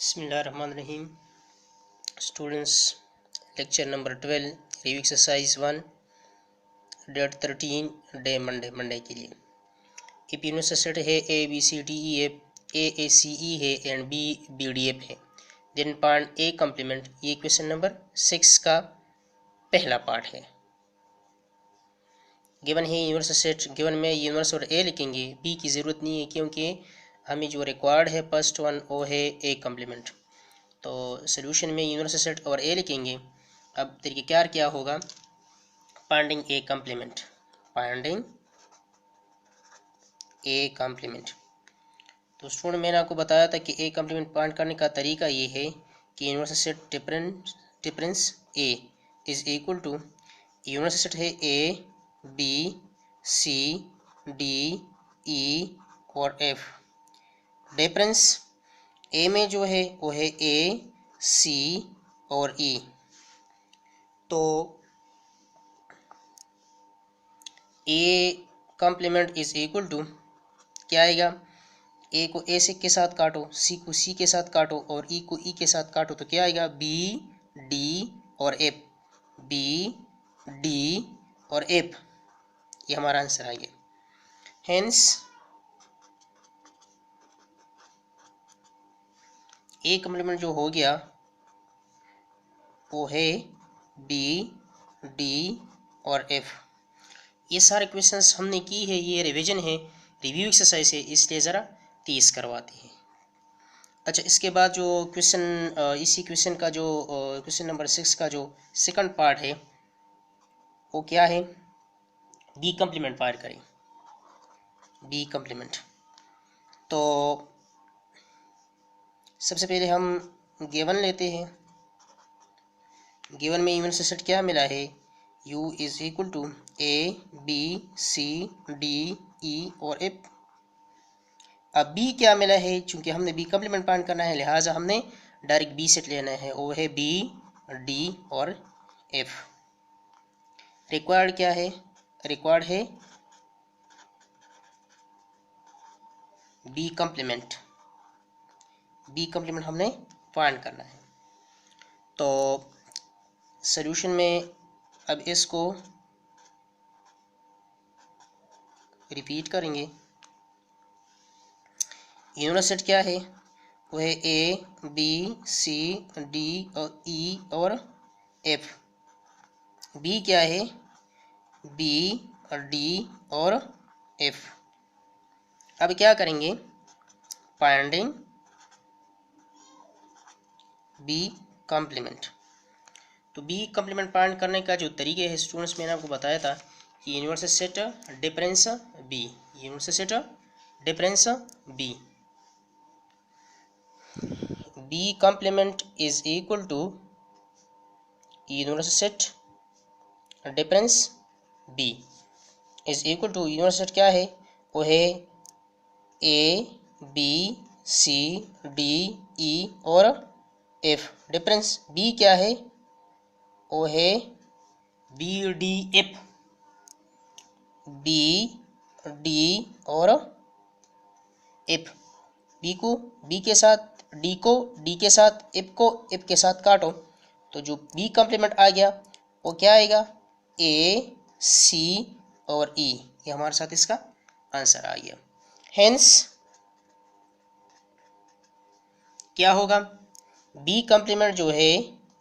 बिस्मिल्लाहिर्रहमानिर्रहीम। Students, lecture number 12, review exercise 1, date 13, day Monday के लिए। इफ यूनिवर्सल सेट है A B C D E F, A C E है and B B D F है, then part A complement. ये question number 6 का पहला part है। Given है यूनिवर्सल सेट, गिवन में यूनिवर्स और ए लिखेंगे, बी की ज़रूरत नहीं है क्योंकि हमें जो रिक्वायर्ड है फर्स्ट वन वो है ए कम्प्लीमेंट। तो सोल्यूशन में यूनिवर्सल सेट और ए लिखेंगे। अब तरीके क्या होगा, फाइंडिंग ए कम्प्लीमेंट, फाइंडिंग ए कम्प्लीमेंट। तो स्टूडेंट मैंने आपको बताया था कि ए कम्प्लीमेंट फाइंड करने का तरीका ये है कि universal set difference A is equal to, universal set है A B C D E और एफ। डिफरेंस ए में जो है वो है ए सी और ई। तो A complement is equal to क्या आएगा, ए को ए से के साथ काटो, सी को सी के साथ काटो और ई को ई के साथ काटो, तो क्या आएगा, बी डी और एफ, बी डी और एफ। ये हमारा आंसर आ गया। हेंस ए कम्प्लीमेंट जो हो गया वो है बी डी और एफ। ये सारे क्वेश्चंस हमने की है, ये रिवीजन है, रिव्यू एक्सरसाइज है, इसलिए ज़रा तेज़ करवाते हैं। अच्छा, इसके बाद जो क्वेश्चन, इसी क्वेश्चन का जो क्वेश्चन नंबर 6 का जो सेकंड पार्ट है वो क्या है, बी कम्प्लीमेंट फाइंड करें, बी कम्प्लीमेंट। तो सबसे पहले हम गिवन लेते हैं। गिवन में यूनिवर्सल सेट क्या मिला है, U is equal to A B C D E और एफ। अब B क्या मिला है, चूंकि हमने B कम्प्लीमेंट फाइंड करना है लिहाजा हमने डायरेक्ट B सेट लेना है, वो है B D और F। रिक्वायर्ड क्या है, रिक्वायर्ड है B कम्प्लीमेंट, B कम्प्लीमेंट हमने फाइंड करना है। तो सॉल्यूशन में अब इसको रिपीट करेंगे। यूनिवर्सल सेट क्या है, वो है ए बी सी डी और ई और एफ। बी क्या है, बी और डी और एफ। अब क्या करेंगे, फाइंडिंग बी कम्प्लीमेंट। तो बी कम्प्लीमेंट फाइंड करने का जो तरीके है स्टूडेंट्स, मैंने आपको बताया था कि universal set difference B, universal set difference B, B complement is equal to universal set difference B is equal to, universal set क्या है, वो है A B C D E और एफ। डिफरेंस बी क्या है, वो है B D F, B D और एफ। बी को बी के साथ, डी को डी के साथ, एफ को एफ के साथ काटो, तो जो बी कम्प्लीमेंट आ गया वो क्या आएगा, ए सी और ई। ये हमारे साथ इसका आंसर आ गया। हेंस क्या होगा, बी कम्प्लीमेंट जो है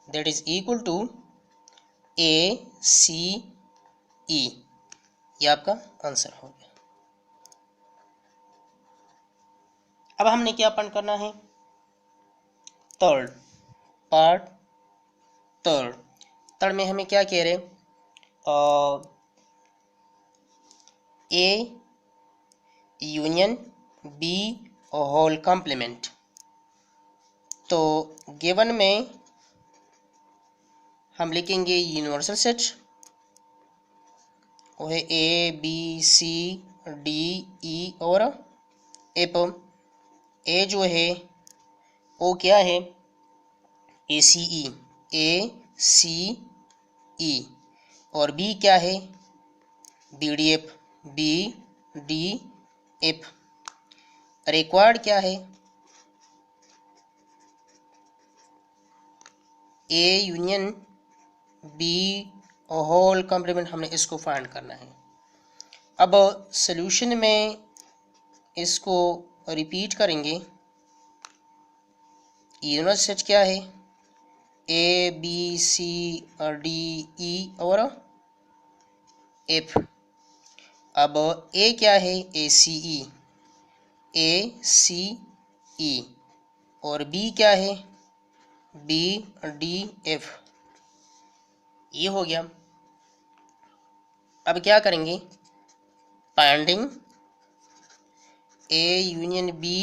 that is equal to A C ई। ये आपका आंसर हो गया। अब हमने क्या पार्ट करना है, थर्ड पार्ट। थर्ड में हमें क्या कह रहे, A union B whole complement. तो गिवन में हम लिखेंगे यूनिवर्सल सेट, वो है A B C D E और एफ। ए जो है वो क्या है, A C E, A C ई। और बी क्या है, B D F, B D F. Required क्या है, A union B whole complement, हमने इसको फाइंड करना है। अब सॉल्यूशन में इसको रिपीट करेंगे। यूनिवर्सल सेट क्या है? A B C D E और एफ। अब ए क्या है? ए सी ई और बी क्या है? B D F. ये हो गया। अब क्या करेंगे? Finding A union B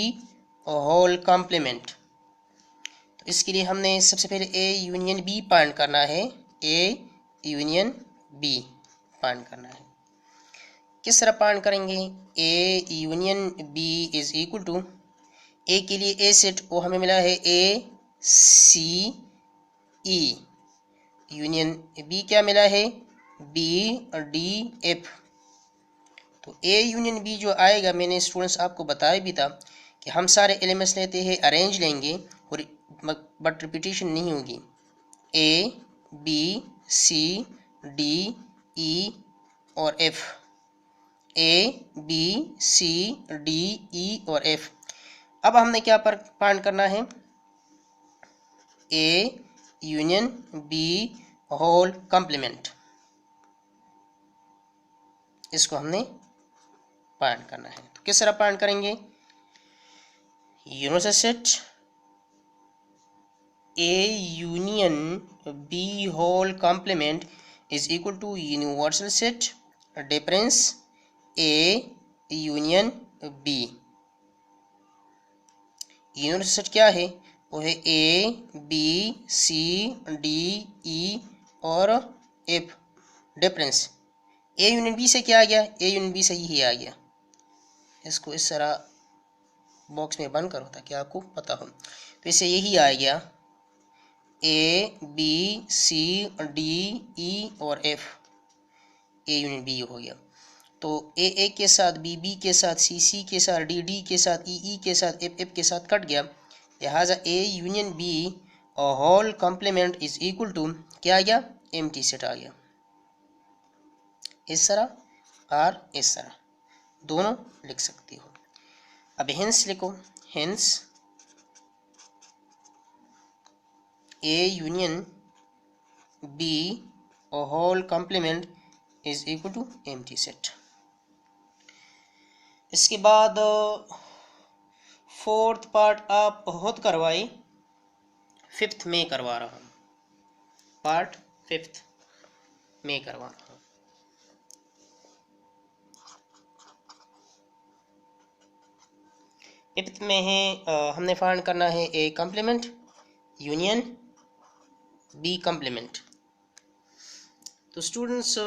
whole complement. तो इसके लिए हमने सबसे पहले ए यूनियन बी फाइंड करना है। ए यूनियन बी फाइंड करना है। किस तरह फाइंड करेंगे? A union B is equal to, A के लिए ए सेट वो हमें मिला है A C E, union B क्या मिला है? B D F. तो ए यूनियन बी जो आएगा, मैंने स्टूडेंट्स आपको बताया भी था कि हम सारे एलिमेंट्स लेते हैं, अरेंज लेंगे और बट रिपीटेशन नहीं होगी। ए बी सी डी ई और F, A B C D E और एफ। अब हमने क्या फाइंड करना है? A union B whole complement, इसको हमने फाइंड करना है। तो किस तरह फाइंड करेंगे? Universal set A union B whole complement is equal to universal set difference A union B. Universal set क्या है? वो है A B C D E और F. Difference A union B से क्या आ गया? ए यूनियन बी से ही आ गया। इसको इस तरह बॉक्स में बंद करो ताकि आपको पता हो। तो इससे यही आ गया, ए बी सी डी ई और एफ, ए यूनियन बी हो गया। तो ए के साथ, बी के साथ, सी के साथ, डी के साथ, ई के साथ, एफ के साथ कट गया। लिहाजा A union B whole complement is equal to क्या आ गया? एम्प्टी सेट आ गया। इस तरह और इस तरह दोनों लिख सकती हो। अब हेंस लिखो। Hence A union B whole complement is equal to empty set. इसके बाद फोर्थ पार्ट आप बहुत करवाए, फिफ्थ में करवा रहा हूँ। पार्ट फिफ्थ में करवा रहा हूँ। फिफ्थ में है हमने फाइंड करना है A complement union B complement. तो स्टूडेंट्स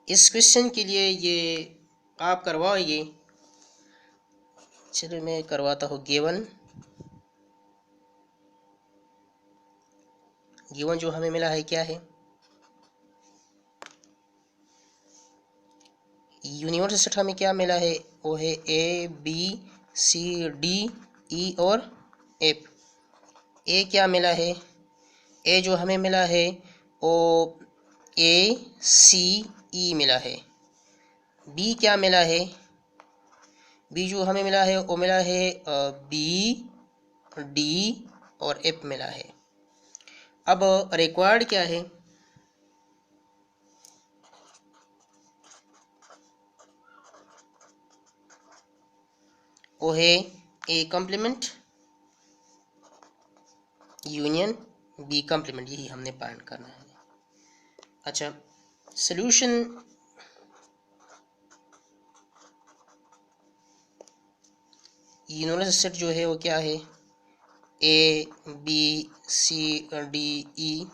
इस क्वेश्चन के लिए ये आप करवाइए। चलिए मैं करवाता हूँ। गिवन जो हमें मिला है क्या है? यूनिवर्सल सेट हमें क्या मिला है? वो है A B C D E और एफ। ए क्या मिला है? ए जो हमें मिला है वो ए सी ई मिला है। बी क्या मिला है? बी जो हमें मिला है वो मिला है बी डी और एफ मिला है। अब रिक्वायर्ड क्या है? वो है A complement union B complement, यही हमने फाइंड करना है। अच्छा, सॉल्यूशन यूनिवर्सल सेट जो है वो क्या है? A B C D E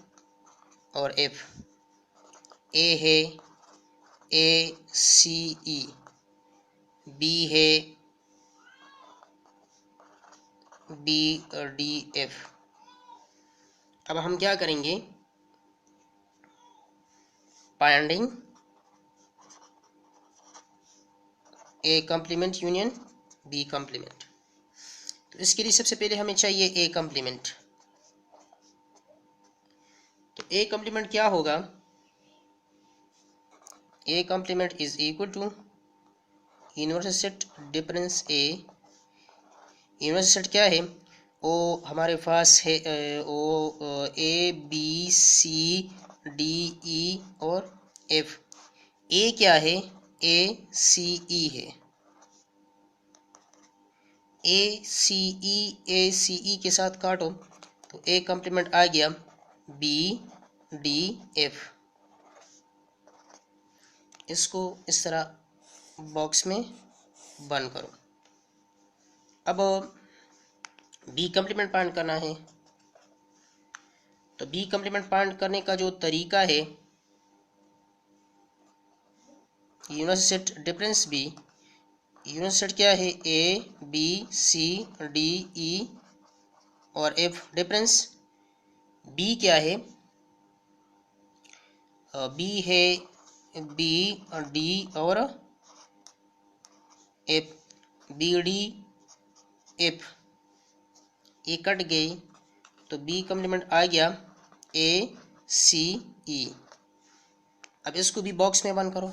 और एफ। ए है ए सी ई, बी है बी डी एफ। अब हम क्या करेंगे? Finding A complement union B complement. तो इसके लिए सबसे पहले हमें चाहिए ए कॉम्प्लीमेंट। तो ए कॉम्प्लीमेंट क्या होगा? A complement is equal to universal set difference A. Universal set क्या है? वो हमारे पास है वो ए बी सी डी ई और एफ। ए क्या है? ए सी ई है। ए सी ई के साथ काटो तो ए कॉम्प्लीमेंट आ गया बी डी एफ। इसको इस तरह बॉक्स में बंद करो। अब बी कॉम्प्लीमेंट फाइंड करना है। तो बी कॉम्प्लीमेंट फाइंड करने का जो तरीका है, universal set difference B. Universal set क्या है? A B C D E और एफ। डिफरेंस बी क्या है? बी है बी डी और एफ। बी डी एफ ये कट गई तो बी कॉम्प्लीमेंट आ गया ए सी ई। अब इसको भी बॉक्स में बंद करो।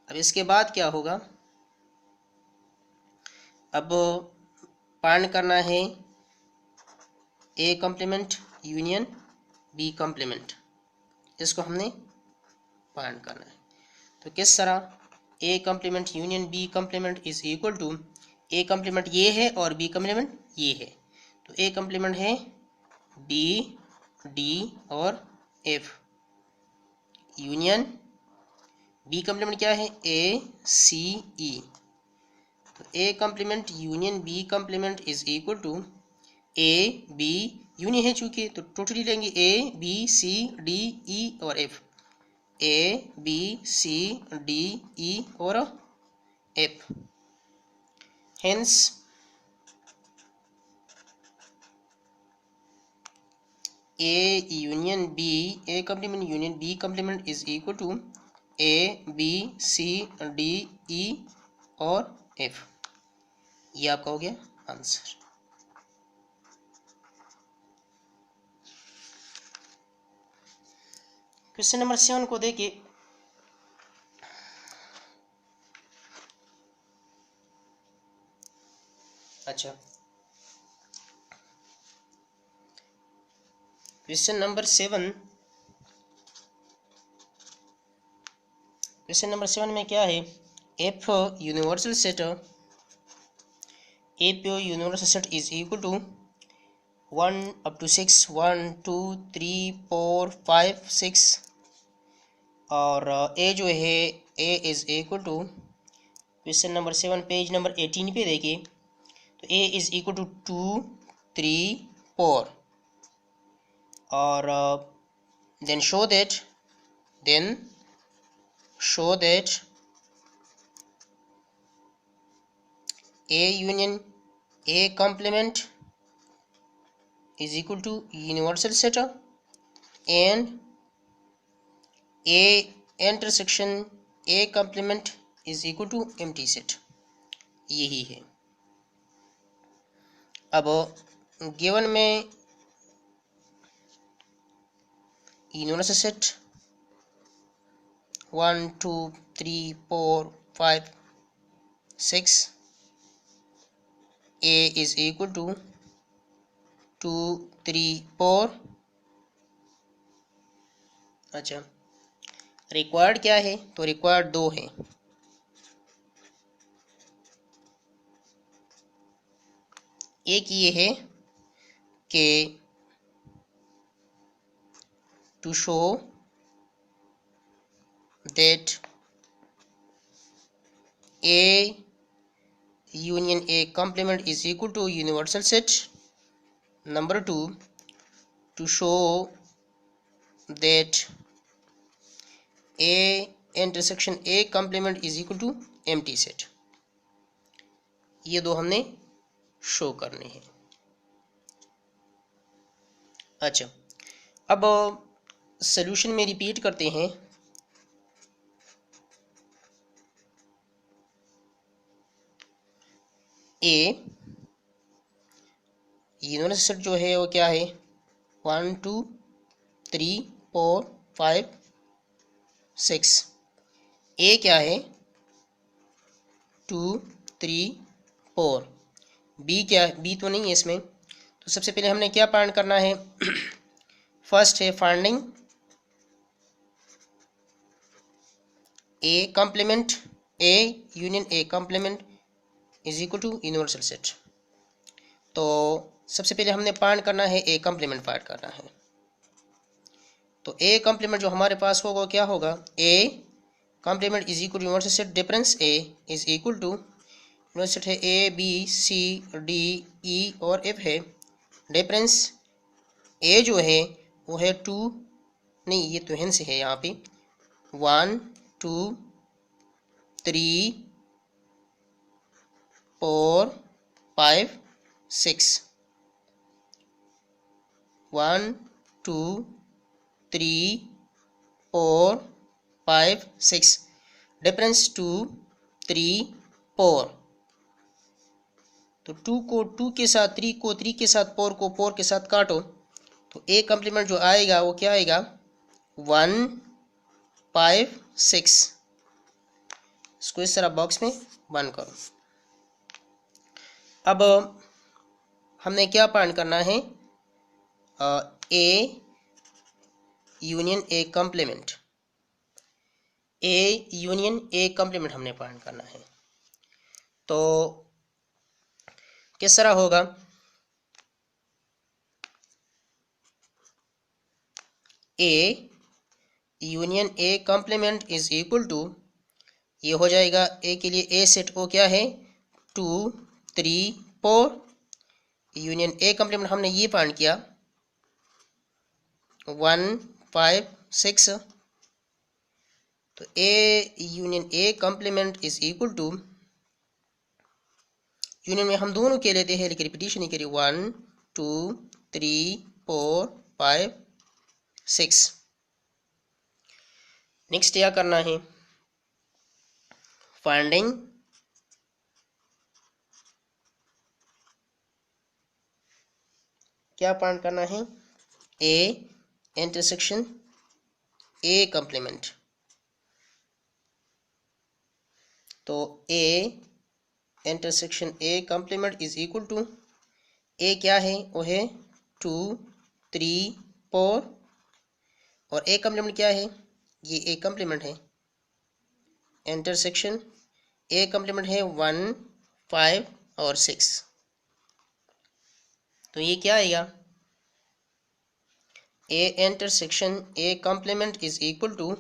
अब इसके बाद क्या होगा? अब फाइंड करना है A complement union B complement. इसको हमने फाइंड करना है। तो किस तरह? A complement union B complement is equal to, A complement ये है और बी कॉम्प्लीमेंट ये है। तो ए कॉम्प्लीमेंट है बी डी और एफ यूनियन बी कॉम्प्लीमेंट क्या है? A C E. तो A complement union B complement is equal to A B union है चूंकि, तो टोटली लेंगे ए बी सी डी ई और F. A B C D E और F. Hence A union B, A complement union B complement is equal to A B C D E और F. ये आपका हो गया आंसर। क्वेश्चन नंबर 7 को देखिए। अच्छा, क्वेश्चन नंबर 7। क्वेश्चन नंबर 7 में क्या है? F universal set, F universal set is equal to 1 up to 6, 1 2 3 4 5 6 और ए जो है A is equal to, question number 7 page number 18 पे देखिए। तो ए इज इक्वल टू 2 3 4 और then show that A union A complement is equal to universal set and A intersection A complement is equal to empty set। यही है। अब given में universal set 1 2 3 4 5 6 A is equal to 2 3 4। अच्छा, required क्या है? तो required 2 है। एक ये है कि to show that A union A complement is equal to universal set. Number 2, to show that A intersection A complement is equal to empty set। ये दो हमने शो करने हैं। अच्छा, अब सॉल्यूशन में रिपीट करते हैं। ए यूनिवर्सल सेट जो है वो क्या है, 1 2 3 4 5 6। ए क्या है, 2 3 4। बी क्या है, बी तो नहीं है इसमें। तो सबसे पहले हमने क्या फाइंड करना है, फर्स्ट है finding A complement, A union A complement is equal to universal set. तो सबसे पहले हमने फाइंड करना है ए कॉम्प्लीमेंट फाइंड करना है। तो ए कॉम्प्लीमेंट जो हमारे पास होगा क्या होगा, A complement is equal to universal set difference A is equal to, universal set है A B C D E और एफ है। डिफरेंस ए जो है वो है 2, नहीं ये तो हेंस है यहाँ पे, 1 2 3 4 5 6, 1 2 3 4 5 6, डिफरेंस 2 3 4। तो 2 को 2 के साथ, 3 को 3 के साथ, 4 को 4 के साथ काटो, तो ए कॉम्प्लीमेंट जो आएगा वो क्या आएगा, 1 5 6। इसको इस तरह बॉक्स में बंद करो। अब हमने क्या फाइंड करना है, A union A complement, A union A complement हमने फाइंड करना है। तो किस तरह होगा, A union A complement is equal to, ये हो जाएगा ए के लिए ए सेट को क्या है 2 3 4, यूनियन ए कॉम्प्लीमेंट हमने ये फाइंड किया 1 5 6। तो A union A complement is equal to, union में हम दोनों के लेते हैं लेकिन रिपीटिशन नहीं करिए, 1 2 3 4 5 6। नेक्स्ट क्या करना है, फाइंडिंग क्या फाइंड करना है, ए इंटरसेक्शन ए कॉम्प्लीमेंट। तो A intersection A complement is equal to, A क्या है वो है 2 3 4 और ए कॉम्प्लीमेंट क्या है, ये ए कॉम्प्लीमेंट है। इंटरसेक्शन ए कॉम्प्लीमेंट है 1 5 और 6। तो ये क्या आएगा, A intersection A complement is equal to,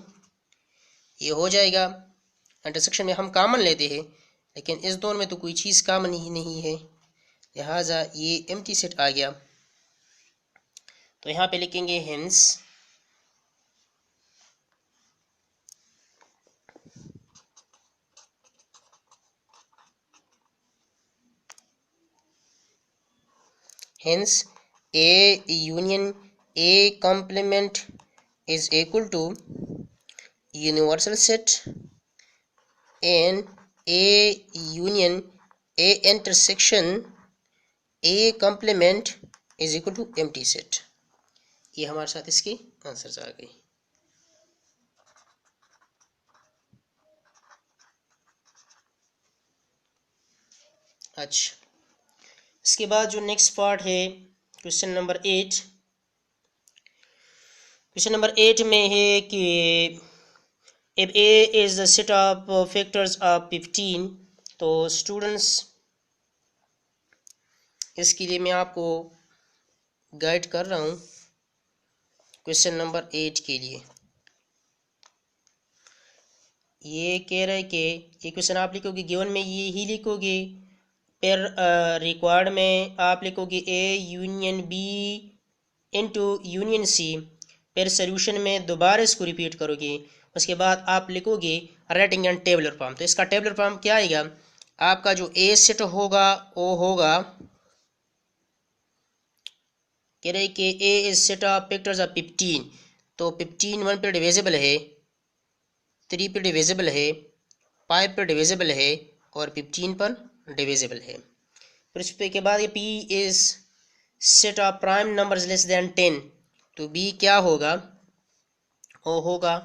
ये हो जाएगा, इंटरसेक्शन में हम कॉमन लेते हैं लेकिन इस दोनों में तो कोई चीज़ कॉमन ही नहीं है, लिहाजा ये एम्प्टी सेट आ गया। तो यहाँ पे लिखेंगे hence hence A union A complement is equal to universal set and A union A intersection A complement is equal to empty set। ये हमारे साथ इसके आंसर्स आ गए। अच्छा, इसके बाद जो नेक्स्ट पार्ट है क्वेश्चन नंबर 8। क्वेश्चन नंबर 8 में है कि if A is the set of factors of 15, तो स्टूडेंट्स इसके लिए मैं आपको गाइड कर रहा हूँ क्वेश्चन नंबर 8 के लिए। ये कह रहा है कि ये क्वेश्चन आप लिखोगे, गिवन में ये ही लिखोगे, फिर रिक्वायर्ड में आप लिखोगे A union B into union C, फिर सोल्यूशन में दोबारा इसको रिपीट करोगे, उसके बाद आप लिखोगे राइटिंग एंड टेबलर फॉर्म। तो इसका टेबलर फॉर्म क्या आएगा, आपका जो ए सेट होगा वो होगा, कह रहे कि A is set of factors of 15, तो 15 1 पर डिविजिबल है, 3 पर डिविजिबल है, 5 पर डिविजिबल है और 15 पर डिविजिबल है। फिर इसके बाद ये P is set of prime numbers less than 10, तो B क्या होगा, वो होगा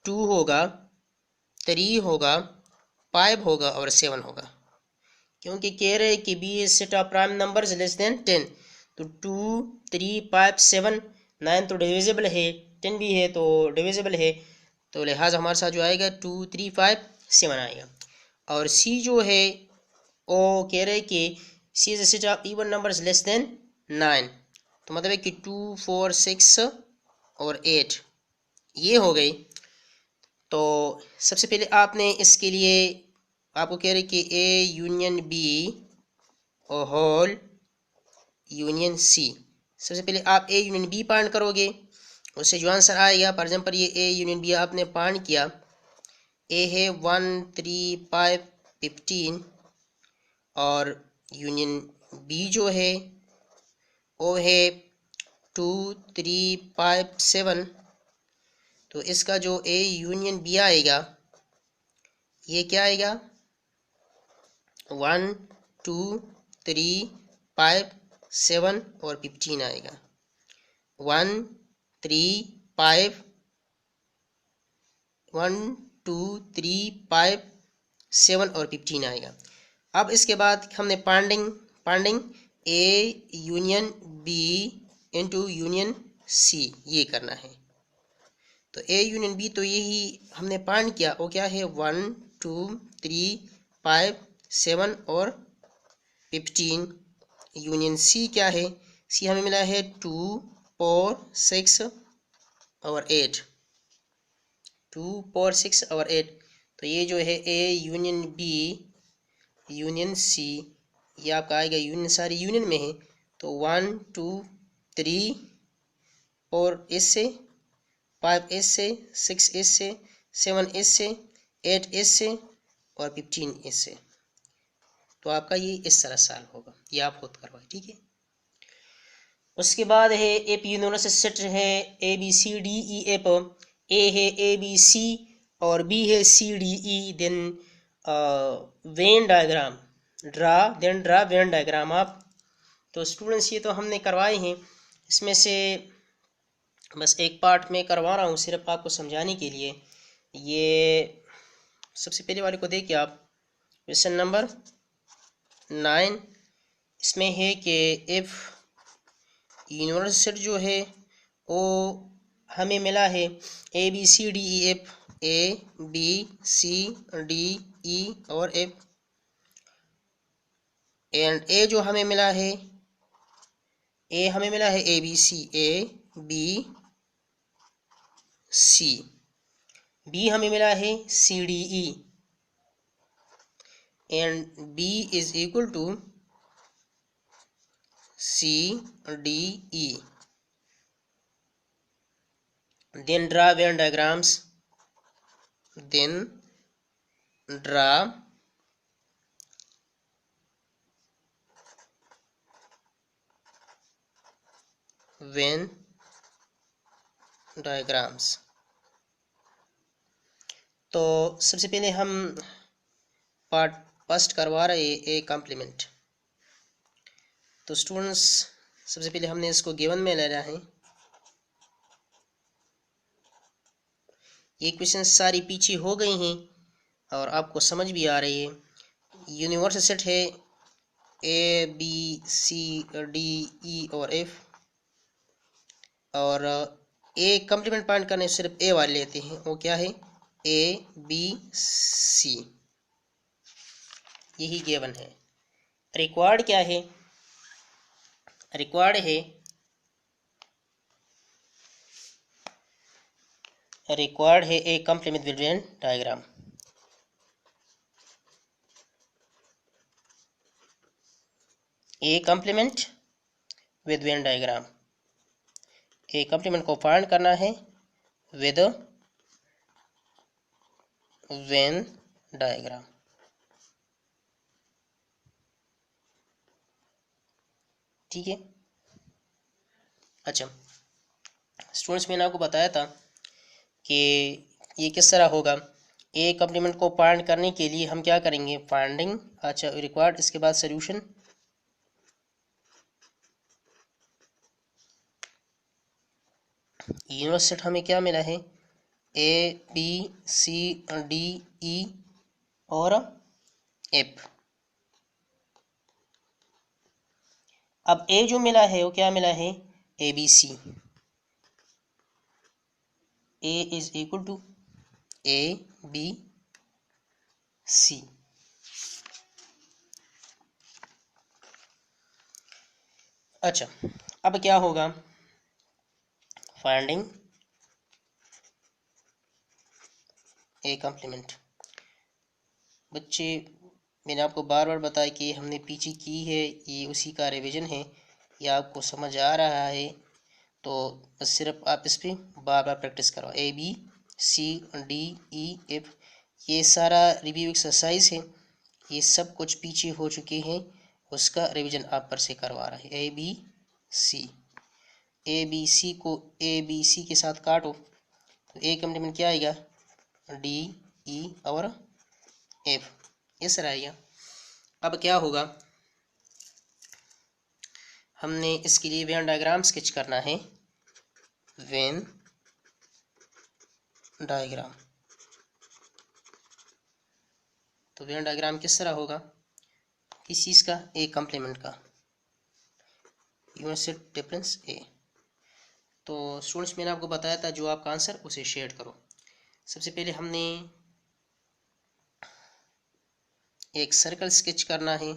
2 होगा, 3 होगा, 5 होगा और 7 होगा, क्योंकि कह रहे हैं कि B is set of prime numbers less than 10, तो 2, 3, 5, 7, 9 तो डिविजिबल है, 10 भी है तो डिविजिबल है, तो लिहाजा हमारे साथ जो आएगा 2, 3, 5, 7 आएगा। और C जो है वो कह रहे हैं कि C is set of even numbers less than 9, तो मतलब है कि 2, 4, 6 और 8 ये हो गई। तो सबसे पहले आपने इसके लिए आपको कह रहे कि A यूनियन B और होल यूनियन C, सबसे पहले आप A यूनियन B फाइंड करोगे, उससे जो आंसर आएगा, फॉर एग्जांपल ये A यूनियन B आपने फाइंड किया, A है 1, 3, 5, 15 और यूनियन B जो है वो है 2, 3, 5, 7, तो इसका जो A यूनियन B आएगा ये क्या आएगा, 1, 2, 3, 5, 7 और 15 आएगा, 1, 3, 5, 1, 2, 3, 5, 7 और 15 आएगा। अब इसके बाद हमने पांडिंग A union B into union C ये करना है, तो A यूनियन B तो यही हमने पांड किया, वो क्या है 1, 2, 3, 5, 7 और 15, यूनियन C क्या है, C हमें मिला है 2, 4, 6 और 8, 2, 4, 6 और 8, तो ये जो है A union B union C ये आपका आएगा, यूनियन सारी यूनियन में है, तो 1, 2, 3, 4 इससे, 5 इससे, 6 इससे, 7 इससे, 8 इससे और 15 इससे, तो आपका ये इस तरह सॉल्व होगा, ये आप खुद करवाए, ठीक है। उसके बाद है ए पी यूनिवर्सल सेट है A B C D E F, A है ए बी सी और बी है C D E, then Venn diagram draw Venn diagram आप, तो स्टूडेंट्स ये तो हमने करवाए हैं, इसमें से बस एक पार्ट में करवा रहा हूँ सिर्फ आपको समझाने के लिए। ये सबसे पहले वाले को देखिए आप, क्वेश्चन नंबर 9, इसमें है कि इफ़ यूनिवर्सल सेट जो है वो हमें मिला है A B C D E F, A B C D E और एफ, एंड ए जो हमें मिला है, ए हमें मिला है A B C, A B C, B हमें मिला है C D E, and B is equal to C D E. Then draw Venn diagrams. Then draw Venn diagrams. तो सबसे पहले हम पार्ट फर्स्ट करवा रहे हैं ए कॉम्प्लीमेंट, तो स्टूडेंट्स सबसे पहले हमने इसको गिवन में लेना है, ये क्वेश्चन सारी पीछे हो गई हैं और आपको समझ भी आ रही है। यूनिवर्सल सेट है A B C D E और एफ, और ए कम्प्लीमेंट पॉइंट करने सिर्फ ए वाले लेते हैं, वो क्या है ए बी सी, यही गिवन है। रिक्वायर्ड क्या है, रिक्वायर्ड है ए complement with Venn diagram, A complement with Venn diagram, A complement को फाइंड करना है विद वेन डायग्राम, ठीक है। अच्छा स्टूडेंट्स, मैंने आपको बताया था कि ये किस तरह होगा, ए कॉम्प्लीमेंट को फाइंड करने के लिए हम क्या करेंगे, फाइंडिंग, अच्छा रिक्वायर्ड, इसके बाद सोल्यूशन। यूनिवर्सल सेट हमें क्या मिला है, A B C D E और एफ। अब ए जो मिला है वो क्या मिला है, A B C. A is equal to A B C. अच्छा अब क्या होगा, फाइंडिंग ए कॉम्प्लीमेंट। बच्चे मैंने आपको बार बार बताया कि हमने पीछे की है, ये उसी का रिवीजन है, ये आपको समझ आ रहा है तो बस सिर्फ आप इस पर बार बार प्रैक्टिस करो। A B C D E F, ये सारा रिव्यू एक्सरसाइज है, ये सब कुछ पीछे हो चुके हैं, उसका रिवीजन आप पर से करवा रहा है। A B C, A B सी को ए बी सी के साथ काटो तो ए कॉम्प्लीमेंट क्या आएगा, डी ई और एफ, इस तरह आएगा। अब क्या होगा, हमने इसके लिए वेन डायग्राम स्केच करना है, वेन डायग्राम। तो वेन डायग्राम किस तरह होगा, किस चीज़ का, ए कॉम्प्लीमेंट का, यूनिट डिफरेंस ए। तो स्टूडेंट्स मैंने आपको बताया था जो आपका आंसर उसे शेयर करो। सबसे पहले हमने एक सर्कल स्केच करना है,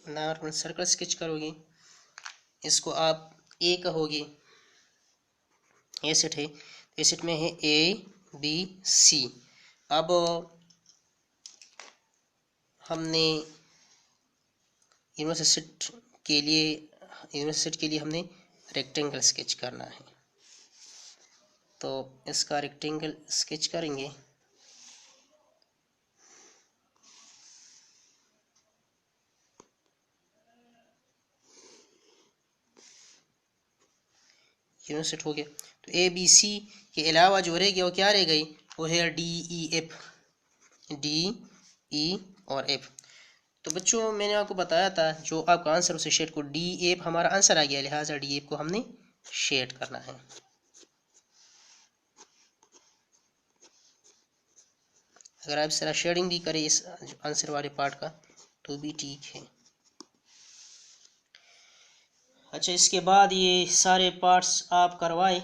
नॉर्मल सर्कल स्केच करोगे, इसको आप ए कहोगे, ए सेट है, ए सेट में है ए बी सी। अब हमने यूनिवर्सल सेट के लिए हमने रेक्टेंगल स्केच करना है, तो इसका रेक्टेंगल स्केच करेंगे। यूनिट सेट हो गया, तो ए बी सी के अलावा जो रह गया वो क्या रह गई, वो है D E F, D E और एफ। तो बच्चों मैंने आपको बताया था जो आपका आंसर उसे शेड को, डी एफ हमारा आंसर आ गया, लिहाजा डी एफ को हमने शेड करना है। अगर आप इस तरह शेडिंग भी करें इस आंसर वाले पार्ट का तो भी ठीक है। अच्छा इसके बाद ये सारे पार्ट्स आप करवाएं।